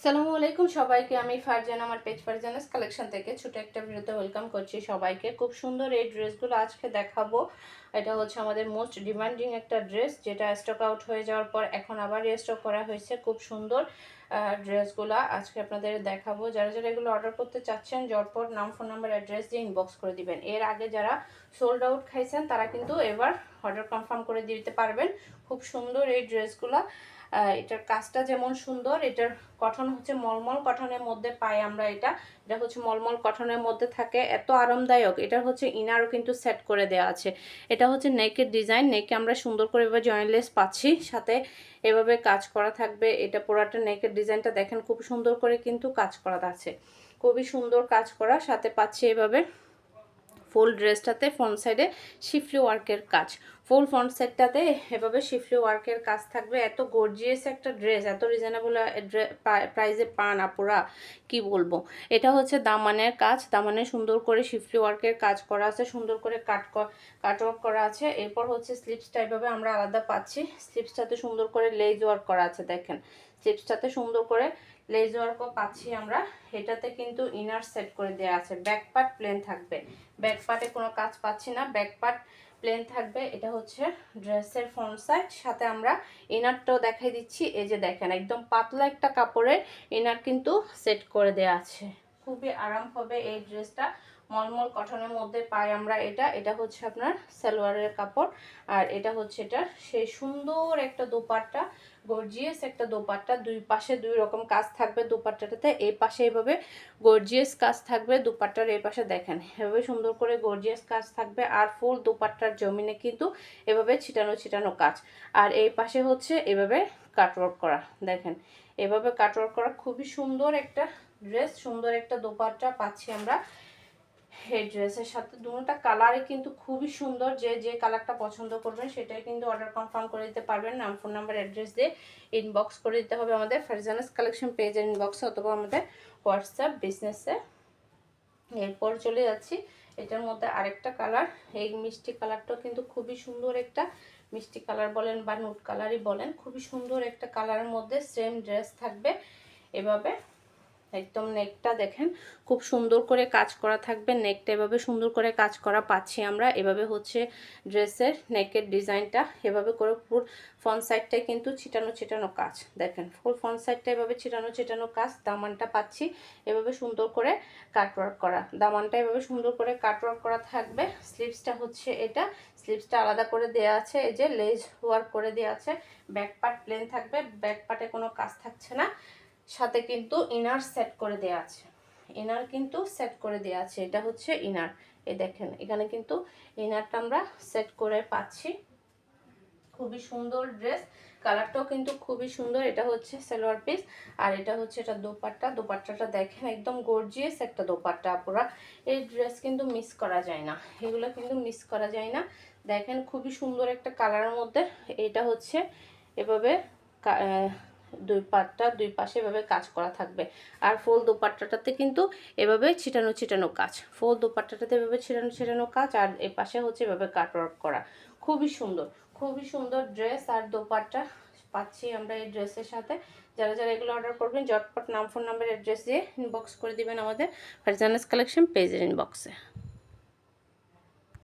আসসালামু আলাইকুম সবাইকে। আমি ফারজান, আমার পেজ ফারজানাস কালেকশন থেকে ছোট একটা ভিডিওতে ওয়েলকাম করছি সবাইকে। খুব সুন্দর এই ড্রেসগুলো আজকে দেখাবো। এটা হচ্ছে আমাদের মোস্ট ডিমান্ডিং একটা ড্রেস, যেটা স্টক আউট হয়ে যাওয়ার পর এখন আবার রিস্টক করা হয়েছে। খুব সুন্দর ড্রেসগুলো আজকে আপনাদের দেখাবো। যারা যারা এগুলো অর্ডার করতে চাচ্ছেন ঝটপট নাম, ফোন নাম্বার, অ্যাড্রেস দিয়ে ইনবক্স করে দিবেন। এর আগে যারা সোল্ড আউট খাইছেন তারা কিন্তু এবার অর্ডার কনফার্ম করে দিতে পারবেন। খুব সুন্দর এই ড্রেসগুলো। এটার কাজটা যেমন সুন্দর, এটার কটন হচ্ছে মলমল কটনের মধ্যে পাই আমরা। এটা হচ্ছে মলমল কটনের মধ্যে থাকে, এত আরামদায়ক। এটা হচ্ছে ইনারও কিন্তু সেট করে দেওয়া আছে। এটা হচ্ছে নেকের ডিজাইন, নেকে আমরা সুন্দর করে এভাবে জয়েন্টলেস পাচ্ছি, সাথে এভাবে কাজ করা থাকবে। এটা পুরাটা নেকের ডিজাইনটা দেখেন, খুব সুন্দর করে কিন্তু কাজ করা আছে, খুবই সুন্দর কাজ করা। সাথে পাচ্ছি এভাবে ফুল ড্রেসটাতে ফ্রন্ট সাইডে শিফলি ওয়ার্কের কাজ, ফুল ফ্রন্ট সাইডটাতে এভাবে শিফলি ওয়ার্কের কাজ থাকবে। এত গর্জিয়াস একটা ড্রেস, এত রিজনেবল প্রাইসে পান আপুরা, কি বলবো। এটা হচ্ছে দামানের কাজ, দামানে সুন্দর করে শিফলি ওয়ার্কের কাজ করা আছে, সুন্দর করে কাটওয়ার্ক করা আছে। এরপর হচ্ছে স্লিপসটা এভাবে আমরা আলাদা পাচ্ছি, স্লিপসটাতে সুন্দর করে লেজ ওয়ার্ক করা আছে। দেখেন স্লিপসটাতে সুন্দর করে লেজ ওয়ার্কও পাচ্ছি আমরা। এটাতে কিন্তু ইনার সেট করে দেওয়া আছে। ব্যাক পার্ট প্লেন থাকবে, ব্যাক পার্টে কোনো কাজ পাচ্ছি না, ব্যাক পার্ট প্লেন থাকবে। এটা হচ্ছে ড্রেসের ফ্রন্ট সাইড, সাথে আমরা ইনারটাও দেখাই দিচ্ছি। এই যে দেখেন একদম পাতলা একটা কাপড়ের ইনার কিন্তু সেট করে দেওয়া আছে। খুবই আরাম হবে এই ড্রেসটা, মলমল কটনের মধ্যে পাই আমরা। এটা হচ্ছে আপনার সালোয়ারের কাপড়, আর এটা হচ্ছে এটা সেই সুন্দর একটা দোপাট্টা, গর্জিয়াস একটা দোপাট্টা। দুই পাশে দুই রকম কাজ থাকবে দোপাট্টাটাতে। এই পাশে এভাবে গর্জিয়াস কাজ থাকবে, দোপাট্টার এই পাশে দেখেন এভাবে সুন্দর করে গর্জিয়াস কাজ থাকবে। আর ফুল দোপাট্টার জমিনে কিন্তু এভাবে ছিটানো ছিটানো কাজ। আর এই পাশে হচ্ছে এভাবে কাটওয়ার্ক করা, দেখেন এভাবে কাটওয়ার্ক করা। খুবই সুন্দর একটা ড্রেস, সুন্দর একটা দোপাট্টা পাচ্ছি আমরা এই ড্রেসের সাথে। দুটোটা কালারই কিন্তু খুবই সুন্দর। যে যে কালারটা পছন্দ করবেন সেটাই কিন্তু অর্ডার কনফার্ম করে দিতে পারবেন। নাম, ফোন নাম্বার, অ্যাড্রেস দিয়ে ইনবক্স করে দিতে হবে আমাদের ফারজানাস কালেকশন পেজের ইনবক্সে, অথবা আমাদের হোয়াটসঅ্যাপ বিজনেসে। এরপর চলে যাচ্ছি এটার মধ্যে আরেকটা কালার, এই মিষ্টি কালারটাও কিন্তু খুবই সুন্দর একটা মিষ্টি কালার বলেন বা নুট কালারই বলেন, খুবই সুন্দর একটা কালারের মধ্যে সেম ড্রেস থাকবে এভাবে। একদম নেকটা দেখেন খুব সুন্দর করে কাজ করা থাকবে, নেকটা এভাবে সুন্দর করে কাজ করা পাচ্ছি আমরা। এভাবে হচ্ছে ড্রেসের নেকের ডিজাইনটা, এভাবে করে ফুল ফ্রন্ট সাইডটায় কিন্তু ছিটানো ছিটানো কাজ। দেখেন ফুল ফ্রন্ট সাইডটা এভাবে ছিটানো ছিটানো কাজ। দামানটা পাচ্ছি এভাবে সুন্দর করে কাটওয়ার্ক করা, দামানটা এভাবে সুন্দর করে কাটওয়ার্ক করা থাকবে। স্লিভসটা হচ্ছে এটা, স্লিভসটা আলাদা করে দেওয়া আছে, এই যে লেজ ওয়ার্ক করে দেওয়া আছে। ব্যাক পার্ট প্লেন থাকবে, ব্যাক পার্টে কোনো কাজ থাকছে না। সাথে কিন্তু ইনার সেট করে দেয়া আছে, ইনার কিন্তু সেট করে দেয়া আছে। এটা হচ্ছে ইনার, এই দেখেন এখানে কিন্তু ইনারটা আমরা সেট করে পাচ্ছি। খুবই সুন্দর ড্রেস, কালারটাও কিন্তু খুবই সুন্দর। এটা হচ্ছে সালোয়ার পিস, আর এটা হচ্ছে এটা দোপাট্টা। দোপাট্টাটা দেখেন একদম গর্জিয়াস একটা দোপাট্টা আপুরা। এই ড্রেস কিন্তু মিস করা যায় না, এগুলো কিন্তু মিস করা যায় না। দেখেন খুবই সুন্দর একটা কালারের মধ্যে। এটা হচ্ছে এভাবে দুই পাটটা দুই পাশে এভাবে কাজ করা থাকবে। আর ফুল দোপাট্টাটাতে কিন্তু এভাবে ছিটানো ছিটানো কাজ, ফুল দোপাট্টাটাতে এভাবে ছিটানো ছিটানো কাজ, আর এই পাশে হচ্ছে এভাবে কাটওয়ার্ক করা। খুবই সুন্দর, খুবই সুন্দর ড্রেস আর দোপাট্টা পাচ্ছি আমরা এই ড্রেসের সাথে। যারা যারা এগুলো অর্ডার করবেন ঝটপট নাম, ফোন নাম্বার, অ্যাড্রেস দিয়ে ইনবক্স করে দিবেন আমাদের ফারজানাস কালেকশন পেজের ইনবক্সে।